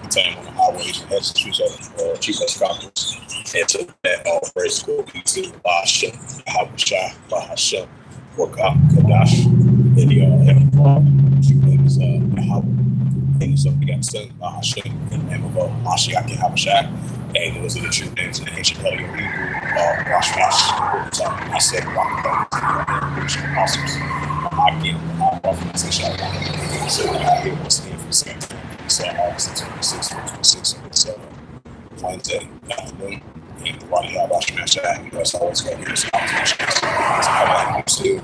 time on the highways and hedges, chief helicopters, and to that all praise will be to Basha, Habasha, Bahasha, or Kadash, and the Heavenly Father, whose name is Yahweh. And so we got to study Bahasha in the name of Mashiach and Habashah. And those are the true names in the ancient Paleo Hebrew, Rosh Hashanah, I said, the apostles, Akim, so I hear what's here for Saturday. So August 26th, 26th, and it's Wednesday afternoon. And the body of Hashanah, that's always going to give us an opportunity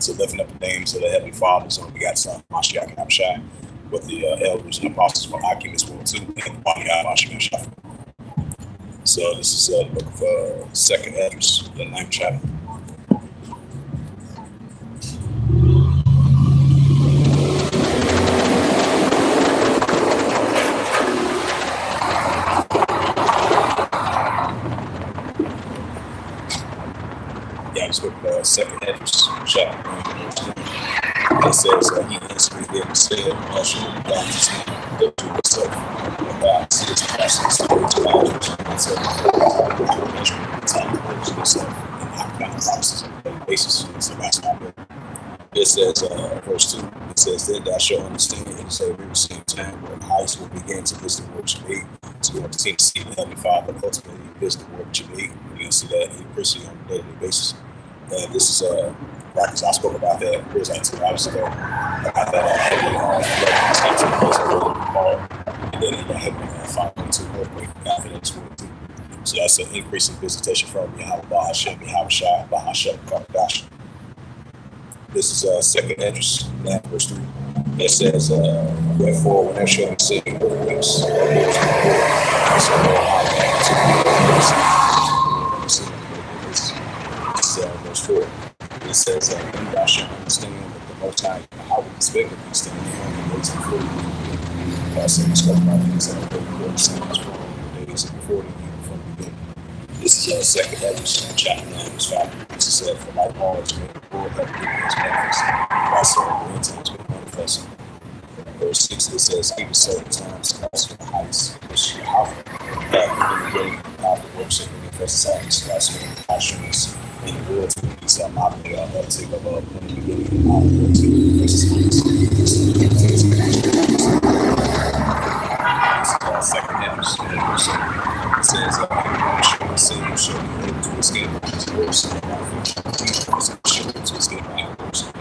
to lifting up the names of the Heavenly Father. So we got Son, Mashiach, and Habashah, with the elders and apostles from Akim as well, too, and the body of Hashanah. So this is the book of 2nd Ezra, the 9th chapter. Yeah, this book of 2nd Ezra, chapter 1. It says, he answered me and said, I should God his name, go to yourself, and God sees the process to reach out and so time to work yourself and how kind of promises on a daily basis. So that's not good. It says, verse 2, it says, then thou shalt understand it is a very same time where eyes will begin to visit the works you made. So you have to see the Heavenly Father ultimately visit the work you made. You're going to see that increasing on a daily basis. And this is right, because I spoke about that, it was like 2 hours ago, about that and then it hit me 5.2 earthquake after that 22. So that's an increase in visitation from Yahweh, Hashem, Yahweh, Bahashem, Kadash. This is 2nd Ezra, verse 3. It says, therefore, whenever shall we say earthquakes, verse 4. It says, then thou shalt understand that the Most High, how we expect of these things from the days before you. God said, it's going about things that are very good, same as from the days before you, from the beginning. This is 2nd Ezra, chapter 9, verse 5. This is for like knowledge, and the Lord have given his manifest. God said, the end times will manifest. Verse 6, it says, even so, the times also the highest, which Yahweh, that really great powerful works and manifest signs, God said, assurance, in the world to release a modeling uptake of in the beginning of the world to manifest signs. Second Ezra, it says, the same shall be able to escape these works and shall be able to escape my works and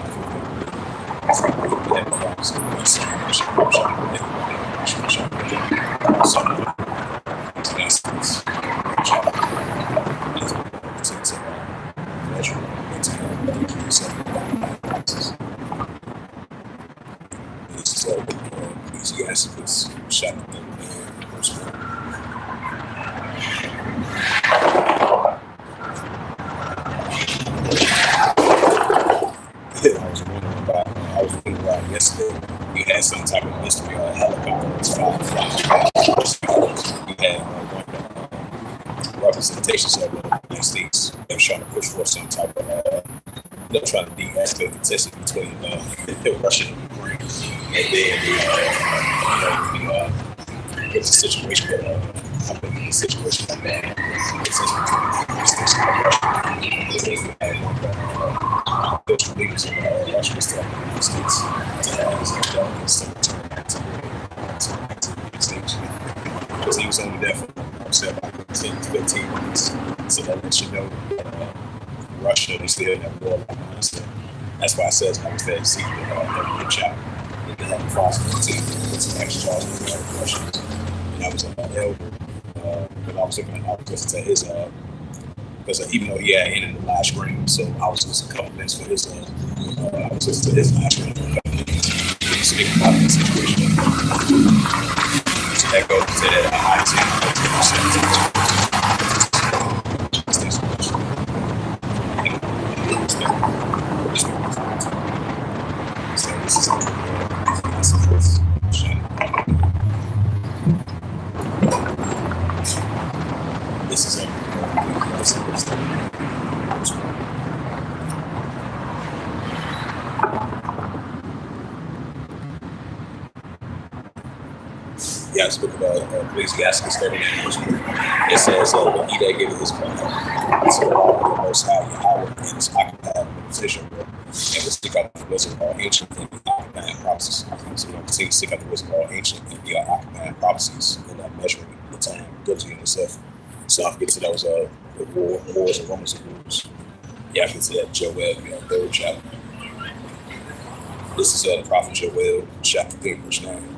yesterday, we had some type of mystery on a helicopter that's flying. We had representations of the United States. They were trying to push for some type of, they're trying to de-escalate the tension between Russia and Ukraine. And then it's a situation where I think the situation like that. Those leaders in Russia still in the United States to have his delegates to return back to the United States. Because he was only there for, about 10 to 15 months. So that lets you know Russia is still in that war mindset. That's why I says I was there to see the reach out and they have the phosphorus team with some extra charges with the Russians. And I was an elder, but I was looking at to his because even though he had ended the last ring, so I was just a couple minutes for his I was just to his last ring for a couple minutes. He was speaking about the situation. So that goes to that high so this is this is Yeah, it's book about Ecclesiastes 39 verse 3. It says, but he that giveth his mind to the law of the Most High Yahweh and is occupied with meditation, and will seek out the wisdom of all ancient and be occupying prophecies. So you continue to seek out the wisdom of all ancient and be occupying prophecies and measuring the time diligently in itself. So I forget to that was the wars and rumors of wars. Yeah, I forget to that Joel, third chapter. This is the prophet Joel, chapter 3, verse 9.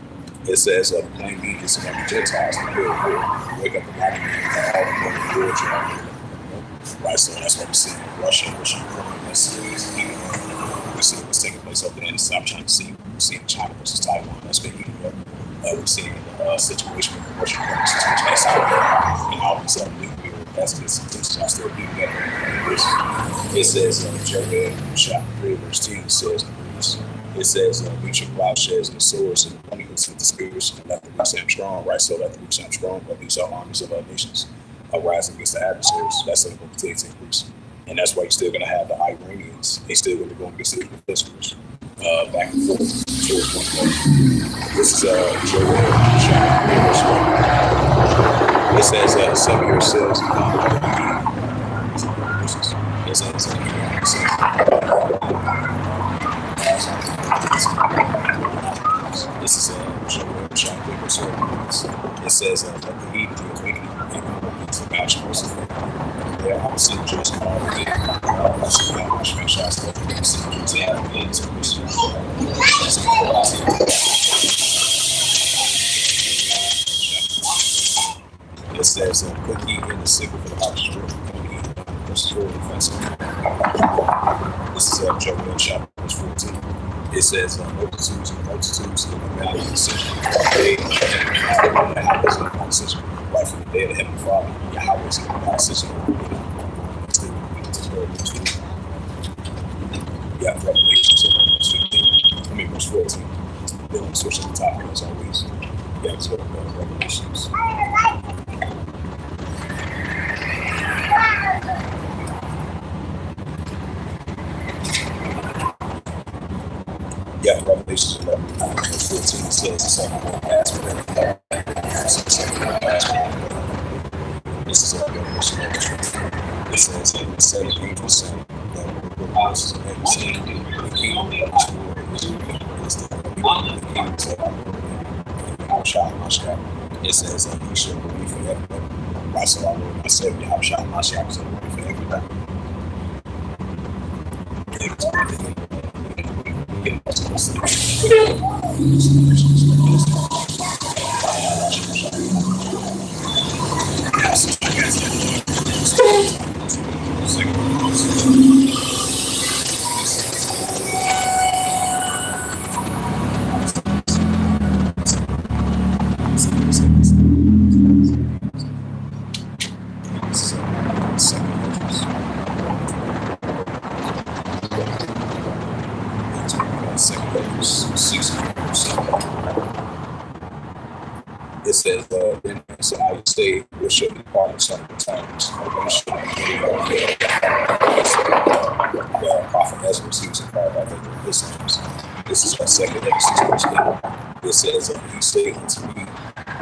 It says, the plain meat is among the Gentiles, the good will wake up the mighty man, and all the good trial. Right, so that's what we see in Russia, Ukraine, that's we see what's taking place over there in the South China Sea. We see China versus Taiwan, that's been heating up. We're seeing the situation with the Russian currency that's out there, and all these nuclear baskets are still heating up. It says, Joel, chapter 3, verse 10, it says, meet your plowshares and the swords and the pointless with the spears, and let the weak stand strong, right? So let the weak stand strong, but these are armies of our nations rising against the adversaries. That's going to continue to increase. And that's why you're still going to have the Iranians. They still going to be going against the Philistines back and forth towards one another. This is Joel chapter 3, verse 1. It says, 7 years says, it this is Joel chapter verse 1. It says, let the heat be awakening and come into God's merciful. They are also just all the day. Also, God, my shots that they see to have into Christians. It says, put ye in the sickle for the harvest strip, verse 4 defensive. This is Joel chapter verse 14. It says, multitudes and multitudes in the valley of decision. They have a decision. Right from the day of the Heavenly Father, Yahweh is in the decision. Yeah, Revelation, verse 14. Then switch to the topic as always. Yeah, let's go to Revelations. Yeah, Revelation 11, verse 14 says the second one passed whatever. This is Revelation 11. It says, and the seven angels sang that the voices of heaven saying, the kingdom of this world is the kingdoms of our Lord. It says that he shall believe forever. Right, so our Lord, my Savior, Yahushua Mashiach, is a Lord forever. It says, then so I say, we should be part of some times, or we should be the prophet Ezra, he was a part of the listeners. This is our second Exodus. It says, he said unto me,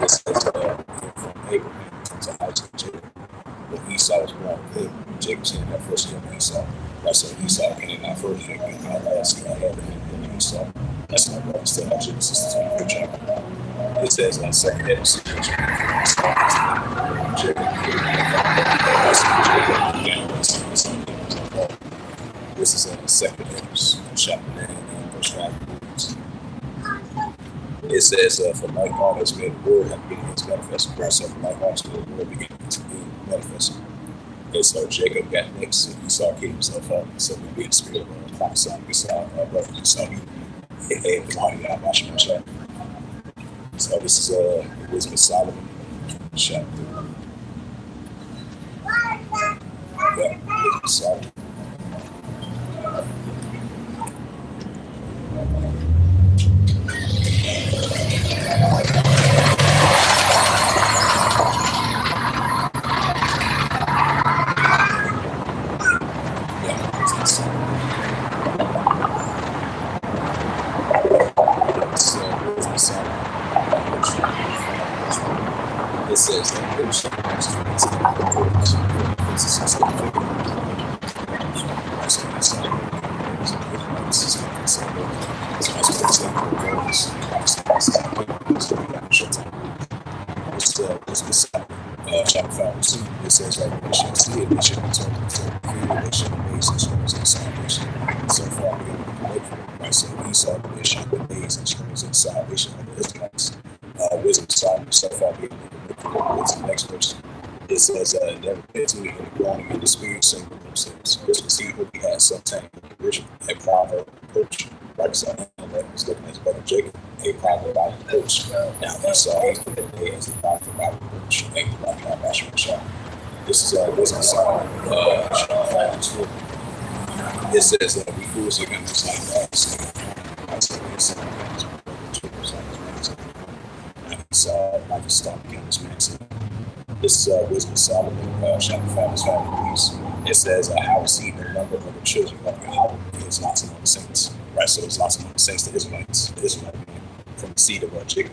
it says, from Abraham to Isaac and Jacob. When Esau was born with him, Jacob came out first of Esau. That's so Esau came out first, and came out last, and Abraham and Esau. That's not what we still have Genesis 23 chapter. It says on second Exodus. This is in the second Exodus, chapter 9, verse 5. It says, for like all that's made the word have beginning to manifest. So for like all that's made the word beginning to be manifest. And so Jacob got next, and Esau gave himself up. So we be in the spirit of prophesying Esau, brother Esau. It gave the heart of God, watching my. So this is the wisdom of Solomon, chapter. Yeah, wisdom of Solomon. It says that Ocean is chapter 5, it says that when they shall see it, they shall be told themselves, fear, they shall amaze and struggles in salvation. So far, we have been grateful. Right, so Esau, they shall amaze and struggles in salvation of the Israelites. Wisdom, so far, we have been grateful. It's the next verse. It says, never mentally and growing in the spirit, saying with themselves, which can see who he has sometime in the original, a proverb approach. Right, so that was looking at his brother Jacob, a proverb about approach. Now, Esau is the day as a proverb about approach. Thank you, Dr. Abashua. This is Wisdom Psalm, chapter 2. It says that we fools are going to decide that. Esau, like a stone, became this man. This is Wisdom Solomon, chapter 5, verse 5. It says, I will see the number of the children of Yahweh is lots among the saints. Right, so it's lots among the saints, the Israelites, from the seed of Jacob.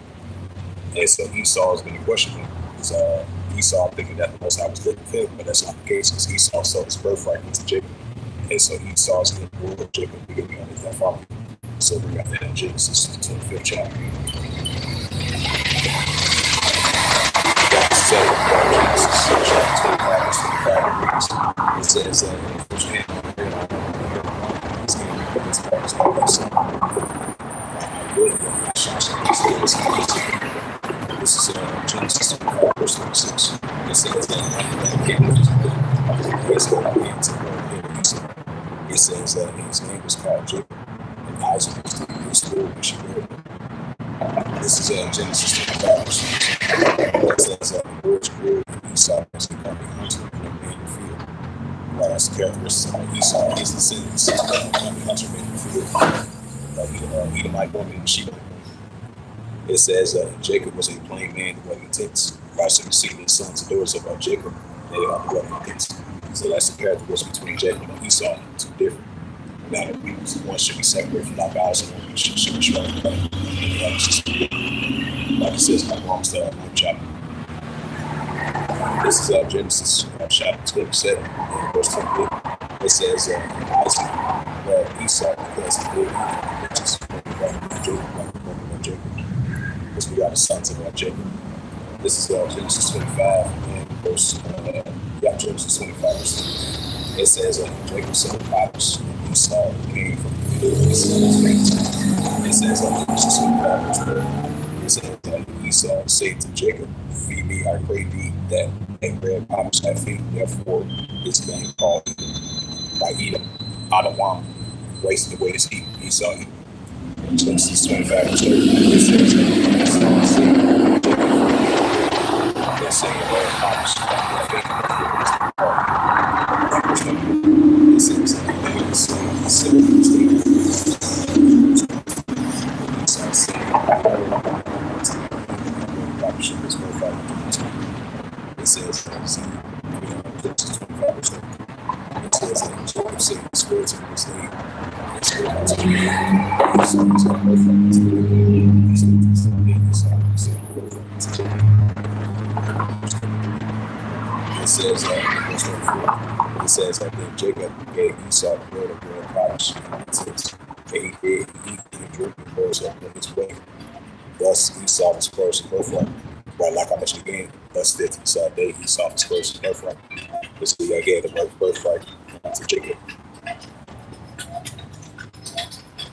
And so Esau is going to question him. Because Esau thinking that the Most High was looking for him, but that's not the case, because Esau sold his birthright into Jacob. And so Esau is going to rule of Jacob, because we only that father. So we got that in Genesis 25th chapter. It says, this is Genesis 25, verse 26. It says that it says that his name was called Jacob, and Isaac was the school when she married him. This is Genesis 25, verse 26. It says that the birds grew and Esau was becoming hunter and man in the field. Well, that's the characteristics of Esau, his descendants, becoming hunter man in the field. Edomite woman and sheep. It says Jacob was a plain man dwelling in tents. By some seeing his sons and daughters of Jacob, they are dwelling in tents. So that's the characteristics between Jacob and Esau, two different. Now, one should be separated from that vows, and one should be strong. Like it says in the Romans 9th chapter. This is Genesis chapter 27, verse 28. It says, Isaac, Esau, because he did riches, Jacob, because we are the sons of Jacob. This is Genesis 25, and verse, Genesis 25, verse 3. It says, Jacob said to Potiphar, and Esau came from the field of his sons. It says, Genesis 25, verse 3. It says, Esau said to Jacob, feed me, I pray thee, that a red Potiphar have feed. Therefore, this name called by Edom, Adawam, wasted away his heat. Esau eat. Genesis 25, verse 30. It says, Esau said, that same red Potiphar have feed. It says, it says that then Jacob gave Esau the bread of bread products, and he did eat and drink and rose up in his way. Thus Esau dispersed his birthright. Right, like I mentioned again, thus did Esau day Esau dispersed his birthright. This is what gave the birthright to Jacob.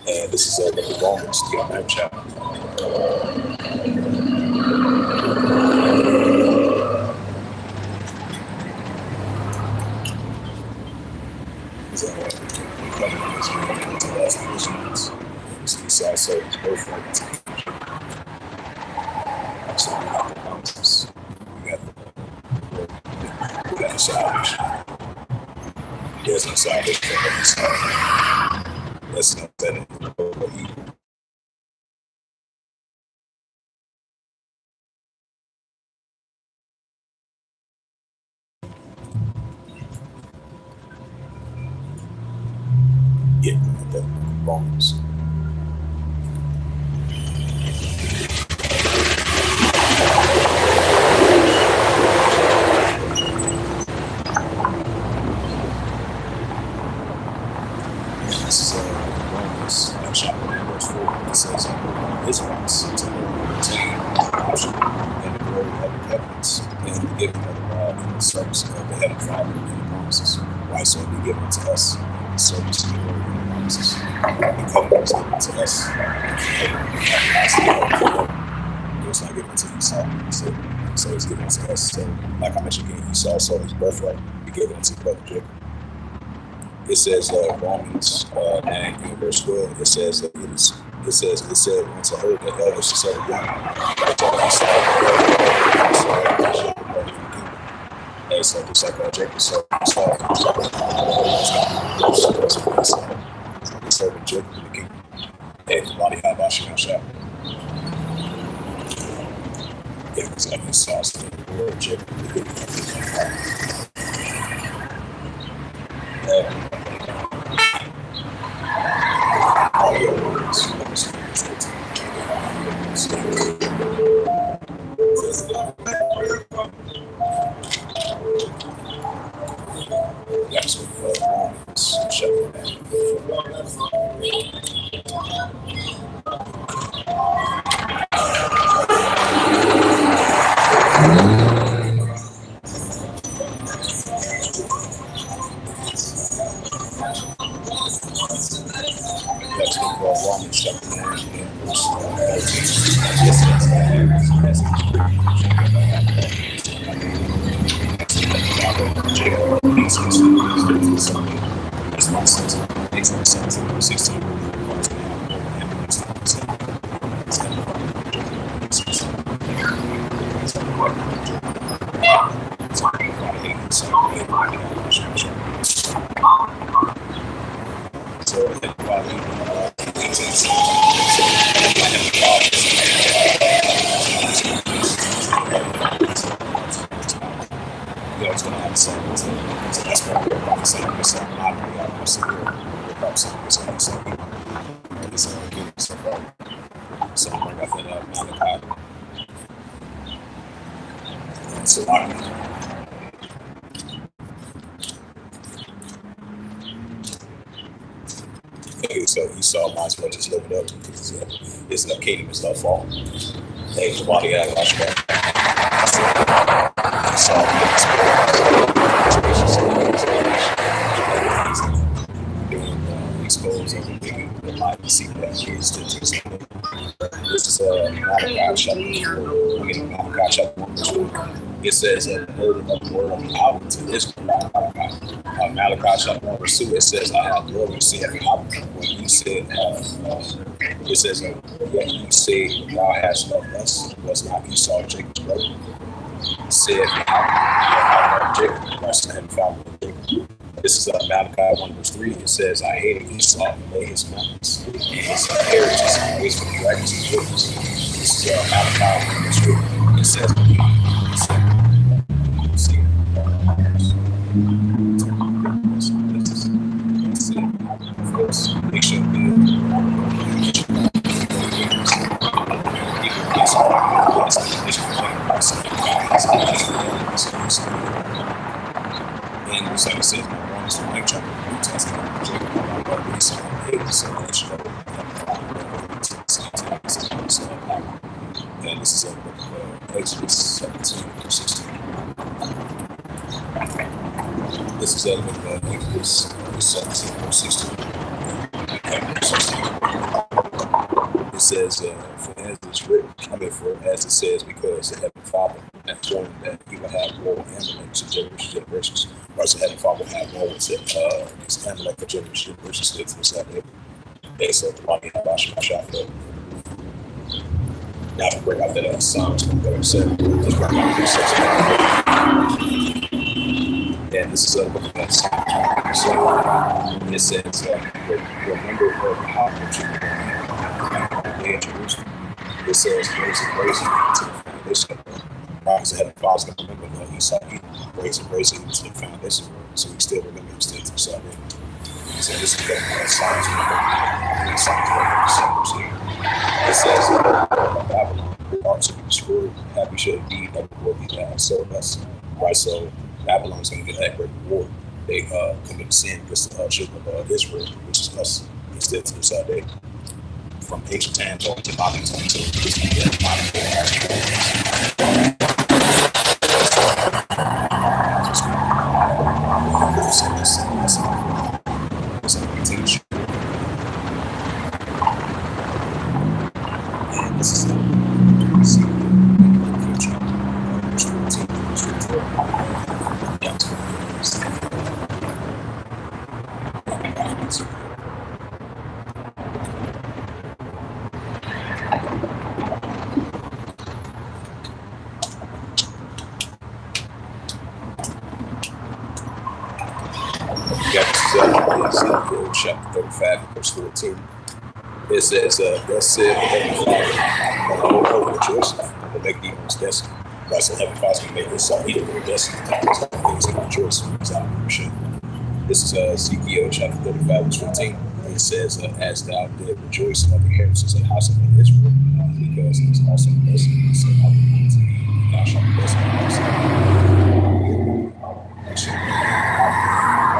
And this is the Romans, the 9th chapter. Esau sold his birthright to Jacob. So we got the promises. We got the salvation. There's no salvation for Esau. That's not that in the book of evil. Yeah, the Romans. redemption and the glory of the covenants and the giving of the law and the service of the heavenly Father and the promises. Right, so it'll be given to us the service and the glory and the promises. The covenant was given to us. It was not given to Esau. So it's given to us. So, like I mentioned again, Esau sold his birthright. He gave it to brother Jacob. It says Romans 9 and verse 12. It says it said unto her the elders to serve young. And so just like Jacob served serving Jacob in the kingdom. And the body how about you shop. Yeah, because like Esau said the word Jacob in the kingdom. So Esau might as well just live it up because his kingdom is not fall. Hey, the body out of expose everything that might see that kids to this is Malachi chapter 1 verse 4. It says the word of the word out to Israel. Malachi chapter 1 verse 2, it says, I have glory, saith Yahweh. When you said, it says, what you say thou hast loved us, was not Esau Jacob's brother. Said Yahweh, Jacob, my son and father of Jacob. This is Malachi 1 verse 3. It says, I hated Esau and lay his mountains, and his inheritance and ways for the dragons and rivers. This is Malachi 1 verse 3. It says, make sure and it's like I said, my is the white chapter of the New Testament. Jacob, my Esau, and this is a book of Exodus 17 verse 16. This is a book of Exodus 17 verse 16. It says, for as it's written, as it says, because the Heavenly Father has sworn that he will have war with Amalek to generations. Or the Heavenly Father will have war with Amalek for generations. They said, the body of Ashma. Now, to break out that Psalms 37, let's break out this and this is a book of Psalms 27. It says, remember how the day of Jerusalem. It says, grace and grace to the foundation of the God's ahead of God's going to remember that Esau grace and grace to the foundation. So we still remember him still to salvation. So this is the Psalms 27. It says, Babylon, art to be destroyed, happy should it be that will be that serve us. Right, so Babylon's going to get that great reward. They committed sin against the children of Israel, which is us, instead to this day. From ancient times on to modern times, so this is Ezekiel chapter 35, verse 14. It says, thus said the Heavenly Father, I will rejoice and will make thee most desolate. Right, so Heavenly Father's going to make his son either more desolate. So things going to rejoice when he's out of worship. This is Ezekiel chapter 35, verse 15. It says, as thou did rejoice in the inheritance of the house of Israel, because it was also blessed. He said, I will be to thee, thou shalt be blessed in the house of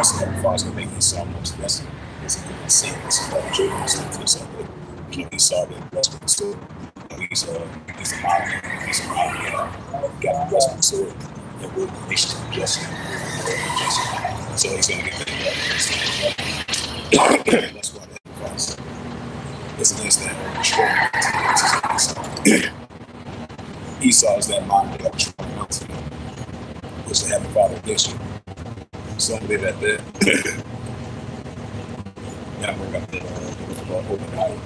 also, Heavenly Father's going to make his son most desolate. Because he couldn't see this is what Jacob was doing to himself. Esau being blessed with the sword. He's the model. He's a model. Got the blessed with the sword. And we're the nation of justice. So he's going to get that. That's why that Christ is against that strong. Esau is that model that was strong mountain. Which the Heavenly Father against you. So I'm leave that there. Now we're going to open out.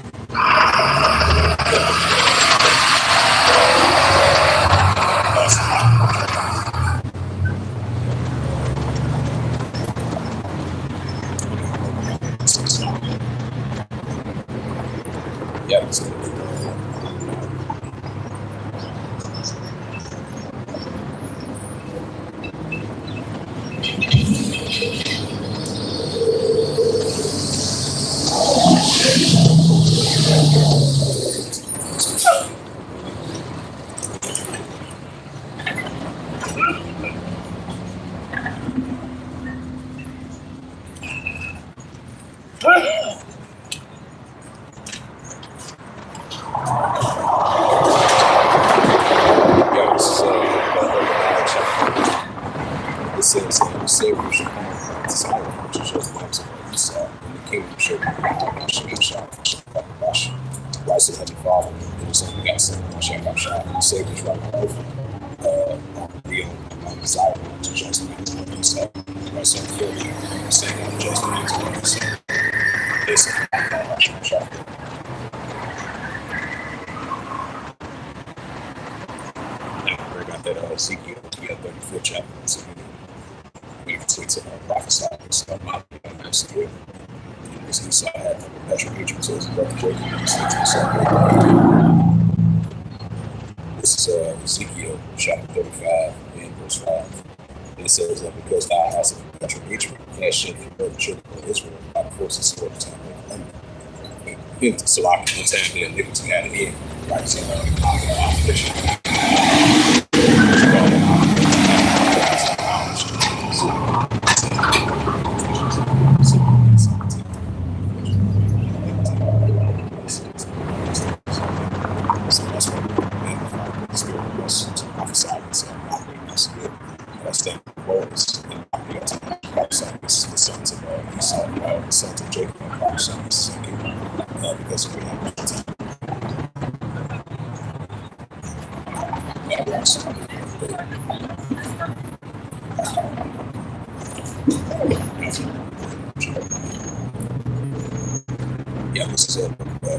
Savior's right over the desire to justly himself. Right, so the same justly to himself. It's now we got that Ezekiel, 34th chapter. So we can take to prophesy himself out of the Ezekiel. Because Esau had the perpetual hatred towards his brother Jacob. This is Ezekiel chapter 35 and verse 5. It says, because thou hast a perpetual hatred, as should the children of Israel by the forces of the time of the land. So I can contend the iniquity out of here. Like saying,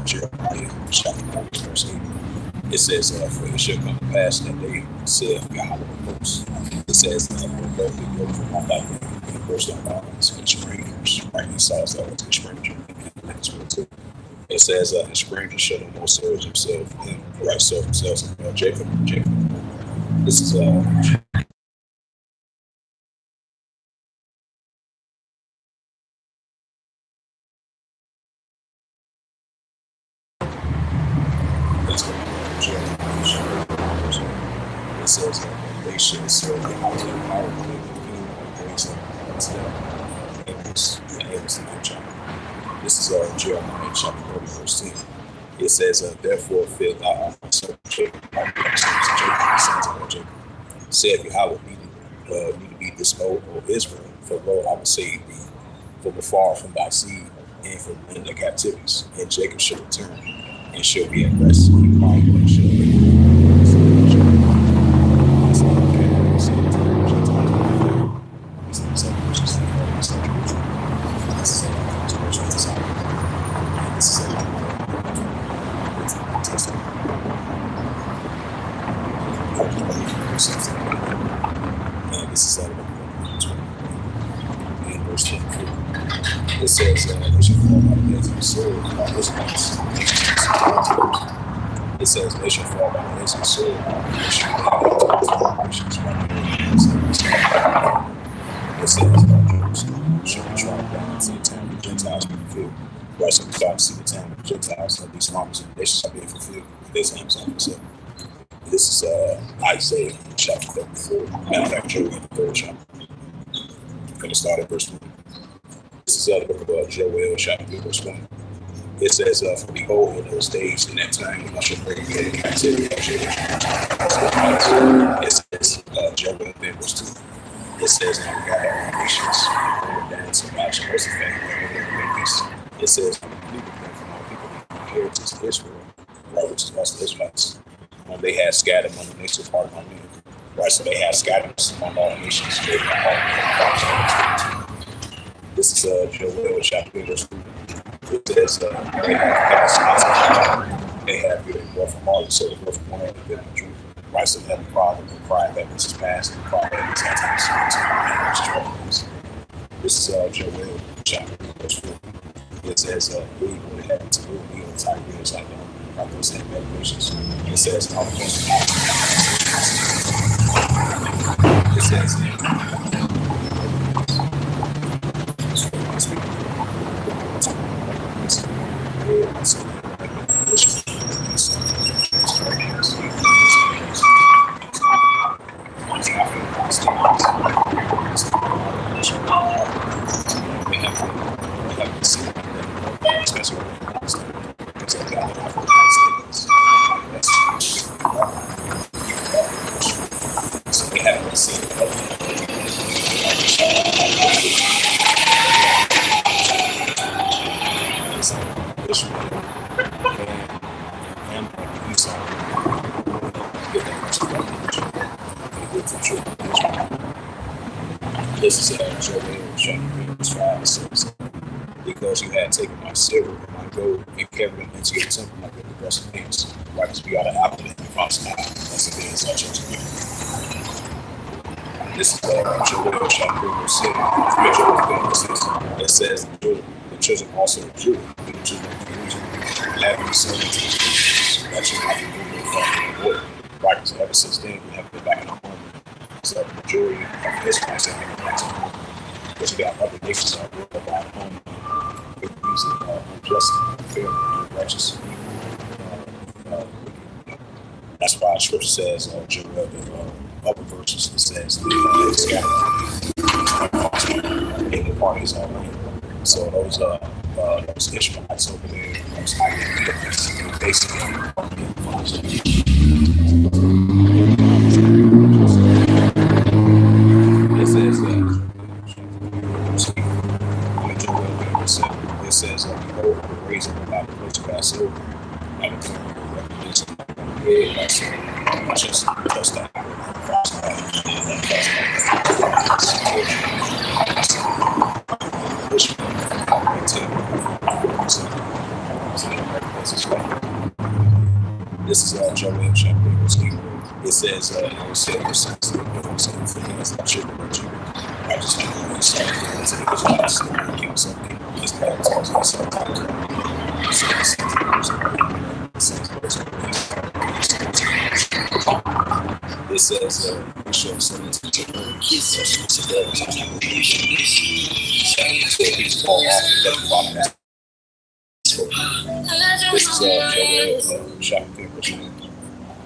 Jeremiah chapter 40, verse 8. It says, for it shall come to pass that they saith Yahweh of hosts. It says, the yoke from my back and burst our bonds and strangers. Right? Esau is a stranger. It says, and strangers shall no more serve themselves and right serve themselves Jacob. This is it says they should serve the house of power and raise up unto them. This is Jeremiah chapter 30, verse 10. It says, therefore fear thou serve Jacob, the sons of Jacob. Saith Yahweh, need to be dismayed, O Israel, for lo, I will save thee from afar from thy seed and from in the captivities, and Jacob shall return and shall be at rest, and quiet and shall be. This is out of verse 24. It says it should fall by the edge of the sword. Israelites. It says they should fall by the edge of the sword. They should it says Jerusalem should be trodden down to the town of the Gentiles be fulfilled. Right, so we start to see the town of the Gentiles, like these promises and nations are being fulfilled. This is Isaiah chapter 34. Matter of fact, Joel, the third chapter. I'm going to start at verse 1. This is the book of Joel, chapter 3, verse 1. It says, for behold, in those days, in that time, I shall bring you into captivity. It says, Joel, verse 2. It says, now we gather all nations, and down to match and effect. It says, I'm going to them from all people in inheritance of Israel, right, which is us, the Israelites. They had scattered among the nations part of my men. Right, so they had scattered among all nations. This is Joel chapter 3, verse 3. It says they have good and growth from all the so the growth from one end of the truth. Right, so they have a problem and cry that this is past and cry that this has time. This is Joel chapter 3, verse 4. It says, we will have to move me on type years like that. Like those same meditations. It says, it says, This is Joel chapter 3, verse 5. It says, because you had taken my silver and my gold and carried them into your temple like the rest of things. Right, because we got an apple and false God. That's the thing such as you. This is Joel chapter 3, verse 6. It says, the children also of Judah, the children of Jerusalem, having sold into the scriptures, that you have to move from the war. Right, because ever since then, we have been back in the home. So the majority of this class have been back to home. Because we got other nations that are world back home. Using unjust, unfair, and unrighteous. That's why Scripture says, Joel, other verses, it says, in the parties are winning. So those Ishmaelites over there, those basically it says that it says, behold, the raising about the place of Passover, and the recognition of the head, just that. This is Joel chapter 3. It says, it was said, that children of Judah, I just keep on saying, it's an Israelites, keep something, it's baptized, it's sometimes, it says, we show some into the room, so he's fall off and doesn't fall back. This is Joel chapter 3.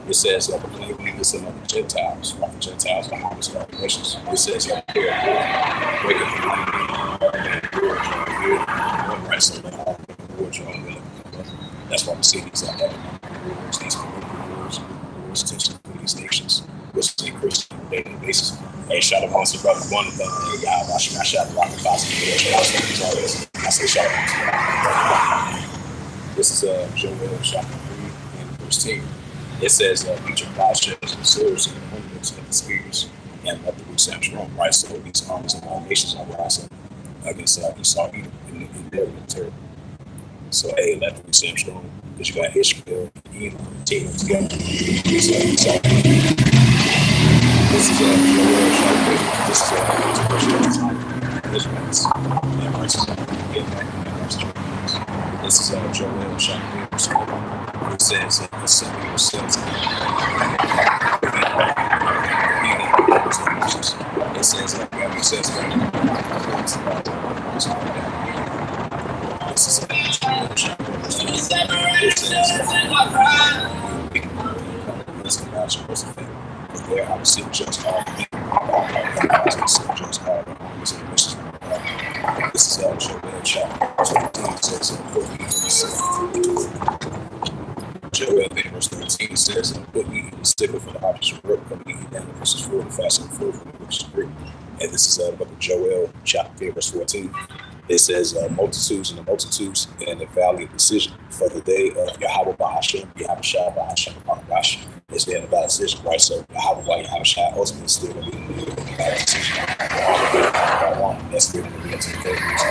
It says, proclaiming this among the Gentiles, like the Gentiles, the harvest of all nations. It says, that's why we see these wars, these political wars, tension between these nations, which is increasing on a daily basis. Hey, shout out to brother one of them. Hey, y'all, watch me. I shout out Rocket Fox. I say shout out. This is Joel chapter 3 and verse 10. It says, each of God's shells and swords and ornaments and the spears and let the root sound strong. Right, so these armies of all nations are rising against Esau, Edom, and their territory. So, hey, let the root sound strong because you got Ishmael and Edom and Jacob together. This is Joel chapter 3. This is Israelites and righteous. This is Joel chapter 4. It says, "Assemble yourselves." It says, "Gather yourselves together." This is Joel chapter 4. It says, "But there I will sit just all the people. This is Joel chapter 13. It says, Joel verse 13 says, "Put ye in the stickle for the objects of work, come ye down to verses 4 and fasten forth from verses 3." And this is the book of Joel, chapter 3, verse 14. It says, "Multitudes and the multitudes in the valley of decision, for the day of Yahweh Bahashem, Yahushua Bahashem, Bahash is there in the valley of decision," right? So Yahweh Yahushua ultimately is still going to be in the valley of decision. That's still going to be until the 30 years.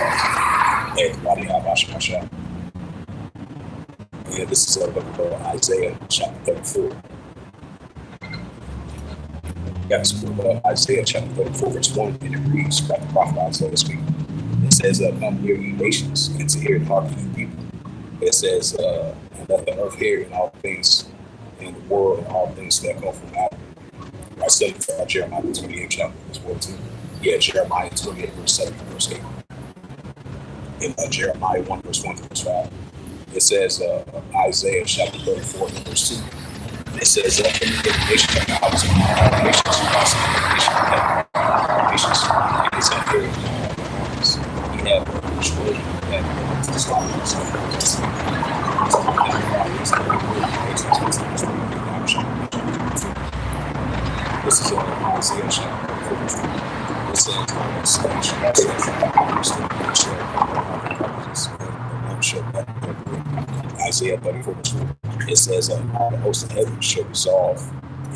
Everybody Yahushua. Yeah, this is the book of Isaiah, chapter 34. Got this book of Isaiah, chapter 34, verse 1, and it reads, like the prophet Isaiah speaking. It says, "Come hear ye nations, and to hear and hearken ye people." It says, "And let the earth hear in all things in the world and all things that come from Adam." I said Jeremiah 28, chapter verse 14. Yeah, Jeremiah 28, verse 7 to verse 8. In Jeremiah 1, verse 1 to verse 5. It says, Isaiah chapter 34, verse 2. It says, "For the nations of the house of all nations, across the nation of heaven, nations, and his inheritance, he had destroyed that to the slaughter. This is Isaiah chapter 34. It says, Isaiah 34, verse 4. It says, "All the hosts of heaven shall resolve,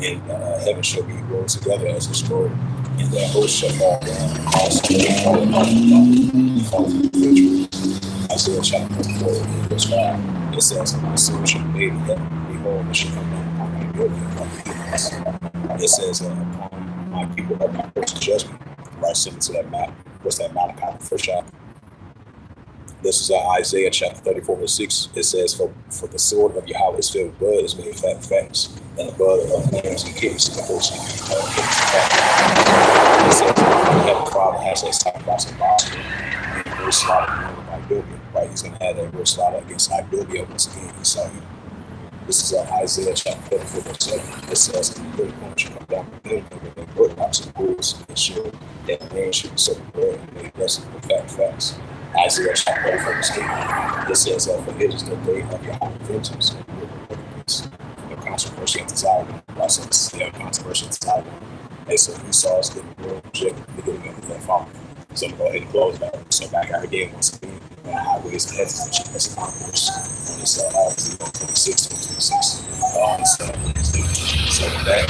and heaven shall be rolled together as a scroll, and the host shall fall down, also fall from the tree." Isaiah chapter 34, verse 5. It says, "My soul shall be made in heaven, behold, it shall come down upon my building." It says, "Upon my people of my person judgment." Right, similar to that map. What's that Malachi, the first chapter? This is Isaiah chapter 34, verse 6. It says, For the sword of Yahweh is filled with blood, is made fat and fatness, and the blood of lambs and kids, and the horse and it says, "The heavenly Father has that sacrifice of Boston, and the word slaughter of Idolia." Right, he's going to have that word slaughter against Idolia once again. He saw him. This is Isaiah chapter 34, verse 7. It says, "And the good corn shall come down from him, and the blood drops and bulls, and show that the man should be soaked with blood, and made blessed with fat and fats." Isaiah chapter 34, verse 8. It says, "For it is the day of your vengeance, and the controversy of Zion." Also, the controversy of Zion. And so Esau is getting the world rejected at the beginning of the fall. So I'm going to go ahead and close that. So back out again, once again, highways and hedges that you must accomplish. And it's 26, 26. So with that,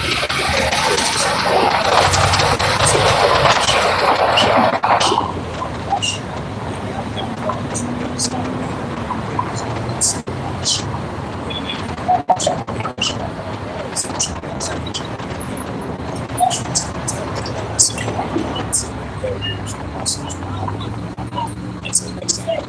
until next time,